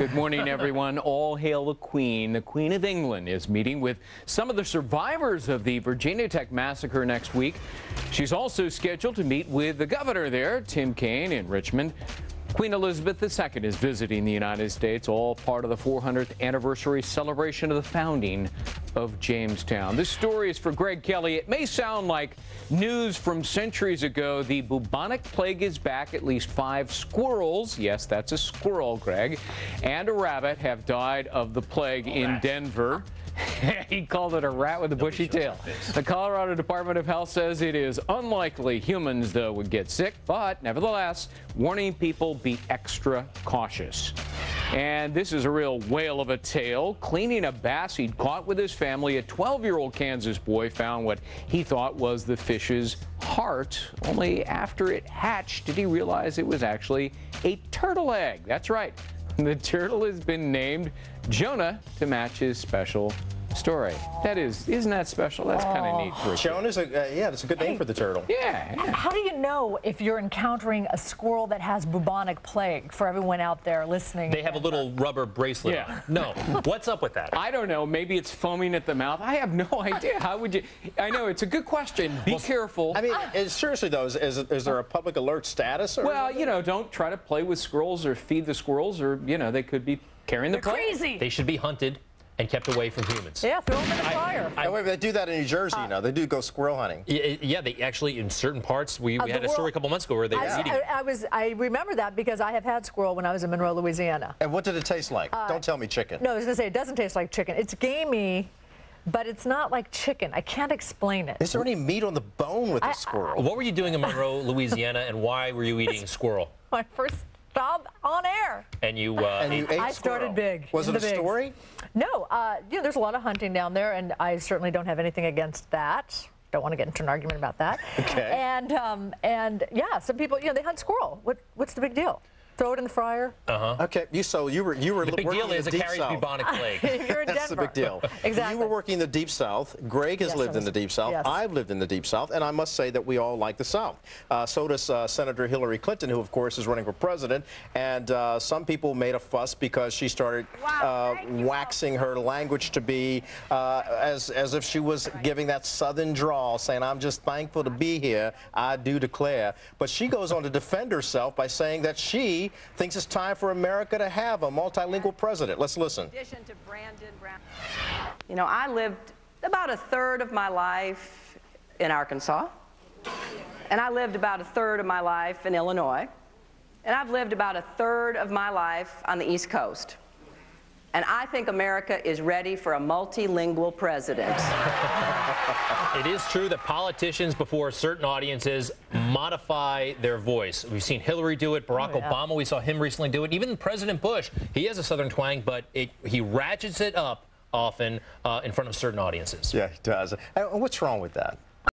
Good morning, everyone. All hail the Queen. The Queen of England is meeting with some of the survivors of the Virginia Tech massacre next week. She's also scheduled to meet with the governor there, Tim Kaine, in Richmond. Queen Elizabeth II is visiting the United States, all part of the 400th anniversary celebration of the founding of Jamestown. This story is for Greg Kelly. It may sound like news from centuries ago. The bubonic plague is back. At least 5 squirrels, yes, that's a squirrel, Greg, and a rabbit have died of the plague in Denver. He called it a rat with a bushy tail. The Colorado Department of Health says it is unlikely humans, though, would get sick, but nevertheless, warning people be extra cautious. And this is a real whale of a tale. Cleaning a bass he'd caught with his family, a 12-year-old Kansas boy found what he thought was the fish's heart. Only after it hatched did he realize it was actually a turtle egg. That's right. The turtle has been named Jonah to match his special story. That isn't that special? That's kind of neat for a Jonah's yeah, that's a good name for the turtle. Yeah. How do you know if you're encountering a squirrel that has bubonic plague, for everyone out there listening? They have a little rubber bracelet Yeah. on. No. What's up with that? I don't know. Maybe it's foaming at the mouth. I have no idea. How would you? I know it's a good question. Be careful. I mean, seriously though, is there a public alert status? Or Well, you know, don't try to play with squirrels or feed the squirrels, or you know, they could be carrying the plague. Crazy. They should be hunted and kept away from humans. Yeah, throw them in the fire. wait, they do that in New Jersey, you know. They do go squirrel hunting. Yeah, they actually, in certain parts, we had a story a couple months ago where they were eating it. I remember that because I have had squirrel when I was in Monroe, Louisiana. And what did it taste like? Don't tell me chicken. No, I was going to say, it doesn't taste like chicken. It's gamey, but it's not like chicken. I can't explain it. Is there any meat on the bone with a squirrel? What were you doing in Monroe, Louisiana, and why were you eating squirrel? My first job on air. And you ate I squirrel. started big. Was it a bigs. story? No, you know, there's a lot of hunting down there, and I certainly don't have anything against that. Don't want to get into an argument about that. Okay. And yeah, some people, you know, they hunt squirrel. What's the big deal? Throw it in the fryer. Okay, so you were The big working deal in is the it deep carries south. bubonic plague. You're in That's the Denver. big deal. Exactly. You were working in the Deep South. Greg has Yes, lived in the Deep South. yes. I've lived in the Deep South, and I must say that we all like the South. So does Senator Hillary Clinton, who, of course, is running for president. And some people made a fuss because she started waxing her language to be as if she was giving that Southern drawl, saying, "I'm just thankful to be here. I do declare." But she goes on to defend herself by saying that she thinks it's time for America to have a multilingual president. Let's listen. To Brandon Brown. You know, I lived about a third of my life in Arkansas, and I lived about a third of my life in Illinois, and I've lived about a third of my life on the East Coast. And I think America is ready for a multilingual president. It is true that politicians before certain audiences modify their voice. We've seen Hillary do it, Barack Obama, we saw him recently do it. Even President Bush, he has a Southern twang, but he ratchets it up often in front of certain audiences. Yeah, he does. And what's wrong with that?